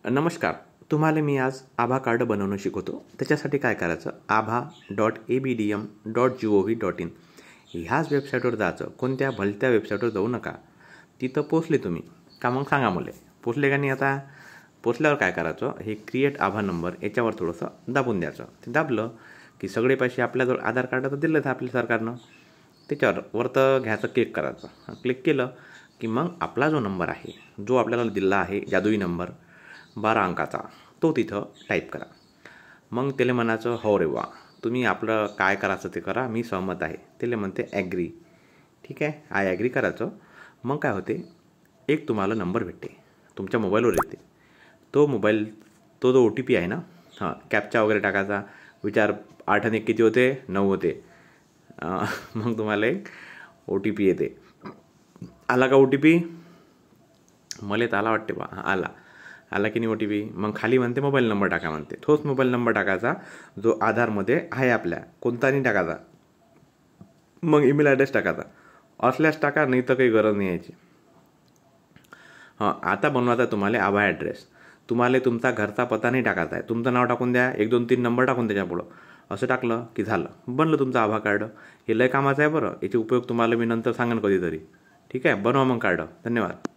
नमस्कार. तुम्हाला मी आज आभा कार्ड बनवणं शिकवतो. त्याच्यासाठी काय करायचं, abha.abdm.gov.in ह्याच वेबसाईटवर जायचं. कोणत्या भलत्या वेबसाईटवर जाऊ नका. तिथं पोचले तुम्ही का मग सांगा मला. पोचले का नाही? आता पोचल्यावर काय करायचं, हे क्रिएट आभा नंबर याच्यावर थोडंसं दाबून द्यायचं. ते दाबलं की सगळे पैसे आपल्याजवळ आधार कार्ड तर दिलं आहे आपल्या सरकारनं. त्याच्यावर वरतं घ्यायचं, क्लिक करायचं. क्लिक केलं की मग आपला जो नंबर आहे, जो आपल्याला दिला आहे जादुई नंबर 12 अंकाचा, तो तिथं टाईप करा. मग त्याला म्हणायचं, हो रे वा, तुम्ही आपलं काय करायचं ते करा, मी सहमत आहे. त्याला म्हणते ॲग्री. ठीक आहे, आय ॲग्री करायचं. मग काय होते, एक तुम्हाला नंबर भेटते, तुमच्या मोबाईलवर येते. तो जो OTP आहे ना, कॅप्चा वगैरे टाकायचा. विचार 8 आणि 1 किती होते? 9 होते. मग तुम्हाला एक OTP येते. आला का OTP? मला तर आला वाटते बा. आला की नाही OTP? मग खाली म्हणते मोबाईल नंबर टाका म्हणते. तोच मोबाईल नंबर टाकायचा जो आधारमध्ये आहे आपल्या, कोणता नाही टाकायचा. मग ईमेल ॲड्रेस टाकायचा. असल्यास टाका, नाही तर काही गरज नाही यायची. आता बनवायचा तुम्हाला आभा ॲड्रेस. तुम्हाला तुमचा घरचा पत्ता नाही टाकायचा आहे. तुमचं नाव टाकून द्या, 1 2 3 नंबर टाकून त्याच्यापुढं. असं टाकलं की झालं, बनलं तुमचं आभा कार्ड. हे लय कामाचं आहे बरं. याचे उपयोग तुम्हाला मी नंतर सांगेन कधीतरी. ठीक आहे, बनवा मग कार्ड. धन्यवाद.